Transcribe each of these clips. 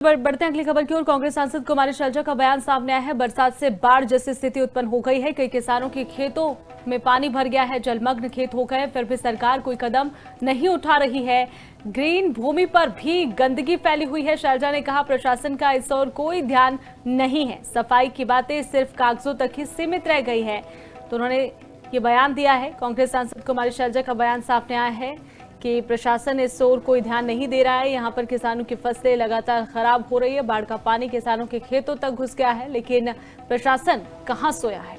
बढ़ते हैं अगली खबर की ओर। कांग्रेस सांसद कुमारी शैलजा का बयान सामने आया है। बरसात से बाढ़ जैसी स्थिति उत्पन्न हो गई है। कई किसानों के खेतों में पानी भर गया है, जलमग्न खेत हो गए, फिर भी सरकार कोई कदम नहीं उठा रही है। ग्रीन भूमि पर भी गंदगी फैली हुई है। शैलजा ने कहा प्रशासन का इस ओर कोई ध्यान नहीं है, सफाई की बातें सिर्फ कागजों तक ही सीमित रह गई है। तो उन्होंने ये बयान दिया है। कांग्रेस सांसद कुमारी शैलजा का बयान सामने आया है कि प्रशासन इस ओर कोई ध्यान नहीं दे रहा है। यहाँ पर किसानों की फसलें लगातार खराब हो रही है, बाढ़ का पानी किसानों के खेतों तक घुस गया है, लेकिन प्रशासन कहां सोया है।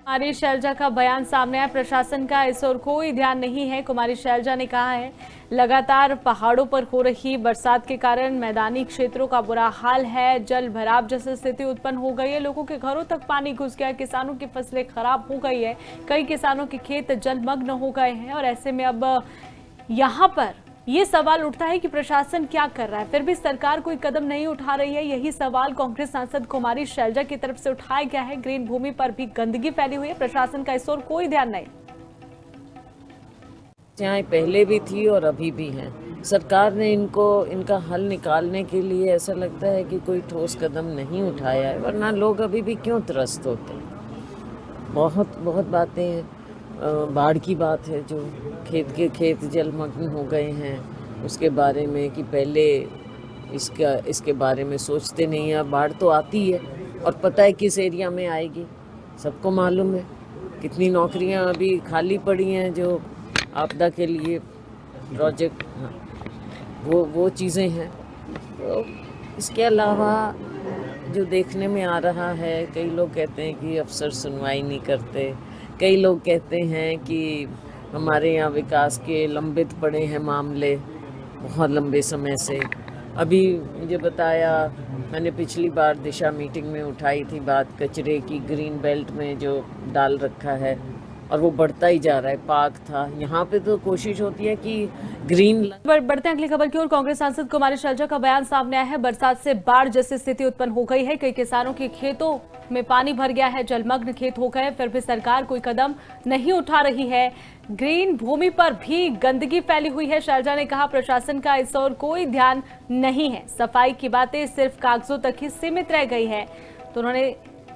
कुमारी शैलजा का बयान सामने आया। प्रशासन का इस ओर कोई ध्यान नहीं है। कुमारी शैलजा ने कहा है लगातार पहाड़ों पर हो रही बरसात के कारण मैदानी क्षेत्रों का बुरा हाल है, जल भराव जैसी स्थिति उत्पन्न हो गई है, लोगों के घरों तक पानी घुस गया है, किसानों की फसलें खराब हो गई है, कई किसानों के खेत जलमग्न हो गए हैं। और ऐसे में अब यहाँ पर ये सवाल उठता है कि प्रशासन क्या कर रहा है, फिर भी सरकार कोई कदम नहीं उठा रही है। यही सवाल कांग्रेस सांसद कुमारी शैलजा की तरफ से उठाया गया है। ग्रीन भूमि पर भी गंदगी फैली हुई है, प्रशासन का इस ओर कोई ध्यान नहीं। यहाँ पहले भी थी और अभी भी है। सरकार ने इनका हल निकालने के लिए ऐसा लगता है कि कोई ठोस कदम नहीं उठाया है, वरना लोग अभी भी क्यों त्रस्त होते हैं। बहुत बातें हैं। बाढ़ की बात है, जो खेत जलमग्न हो गए हैं, उसके बारे में कि पहले इसके बारे में सोचते नहीं है। बाढ़ तो आती है और पता है किस एरिया में आएगी, सबको मालूम है। कितनी नौकरियां अभी खाली पड़ी हैं जो आपदा के लिए प्रोजेक्ट, वो चीज़ें हैं। तो इसके अलावा जो देखने में आ रहा है, कई लोग कहते हैं कि अफसर सुनवाई नहीं करते, कई लोग कहते हैं कि हमारे यहाँ विकास के लंबित पड़े हैं मामले बहुत लंबे समय से। अभी मुझे बताया, मैंने पिछली बार दिशा मीटिंग में उठाई थी बात कचरे की, ग्रीन बेल्ट में जो डाल रखा है और वो बढ़ता ही जा रहा है। पार्क था, यहाँ पे तो कोशिश होती है कि ग्रीन। बढ़ते हैं अगली खबर की ओर। कांग्रेस सांसद कुमारी शैलजा का बयान सामने आया है। बरसात से बाढ़ जैसी स्थिति उत्पन्न हो गई है। कई किसानों के खेतों में पानी भर गया है, जलमग्न खेत हो गए, फिर भी सरकार कोई कदम नहीं उठा रही है। ग्रीन भूमि पर भी गंदगी फैली हुई है। शैलजा ने कहा प्रशासन का इस ओर कोई ध्यान नहीं है, सफाई की बातें सिर्फ कागजों तक ही सीमित रह गई है। तो उन्होंने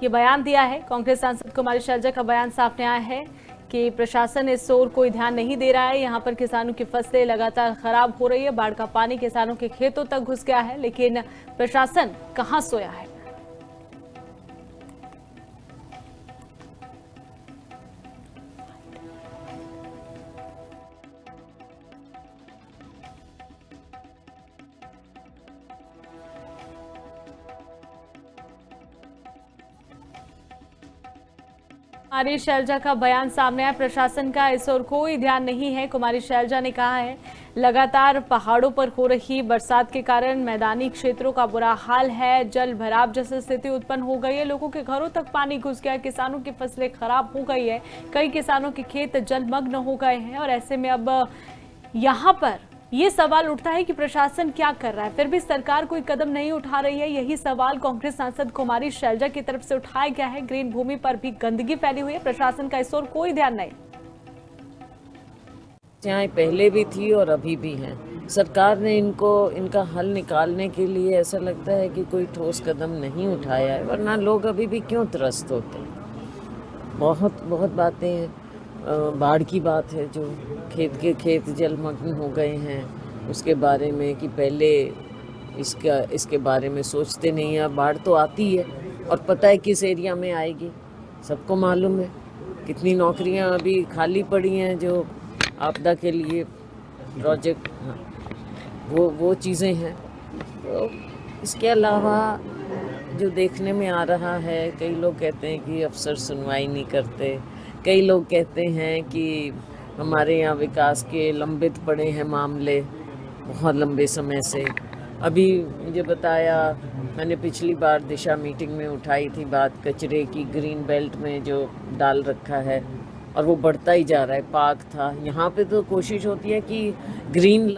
ये बयान दिया है। कांग्रेस सांसद कुमारी शैलजा का बयान सामने आया है कि प्रशासन इस ओर कोई ध्यान नहीं दे रहा है। यहाँ पर किसानों की फसलें लगातार खराब हो रही है, बाढ़ का पानी किसानों के खेतों तक घुस गया है, लेकिन प्रशासन कहां सोया है। कुमारी शैलजा का बयान सामने आया। प्रशासन का इस ओर कोई ध्यान नहीं है। कुमारी शैलजा ने कहा है लगातार पहाड़ों पर हो रही बरसात के कारण मैदानी क्षेत्रों का बुरा हाल है, जल भराव जैसी स्थिति उत्पन्न हो गई है, लोगों के घरों तक पानी घुस गया है, किसानों की फसलें खराब हो गई है, कई किसानों के खेत जलमग्न हो गए हैं। और ऐसे में अब यहाँ पर ये सवाल उठता है कि प्रशासन क्या कर रहा है, फिर भी सरकार कोई कदम नहीं उठा रही है। यही सवाल कांग्रेस सांसद कुमारी शैलजा की तरफ से उठाया गया है। ग्रीन भूमि पर भी गंदगी फैली हुई है, प्रशासन का इस ओर कोई ध्यान नहीं। यहाँ पहले भी थी और अभी भी है। सरकार ने इनका हल निकालने के लिए ऐसा लगता है कि कोई ठोस कदम नहीं उठाया है, वरना लोग अभी भी क्यों त्रस्त होते हैं। बहुत बातें हैं। बाढ़ की बात है, जो खेत जलमग्न हो गए हैं, उसके बारे में कि पहले इसके बारे में सोचते नहीं है। बाढ़ तो आती है और पता है किस एरिया में आएगी, सबको मालूम है। कितनी नौकरियां अभी खाली पड़ी हैं जो आपदा के लिए प्रोजेक्ट, वो चीज़ें हैं। तो इसके अलावा जो देखने में आ रहा है, कई लोग कहते हैं कि अफसर सुनवाई नहीं करते, कई लोग कहते हैं कि हमारे यहाँ विकास के लंबित पड़े हैं मामले बहुत लंबे समय से। अभी मुझे बताया, मैंने पिछली बार दिशा मीटिंग में उठाई थी बात कचरे की, ग्रीन बेल्ट में जो डाल रखा है और वो बढ़ता ही जा रहा है। पार्क था, यहाँ पे तो कोशिश होती है कि ग्रीन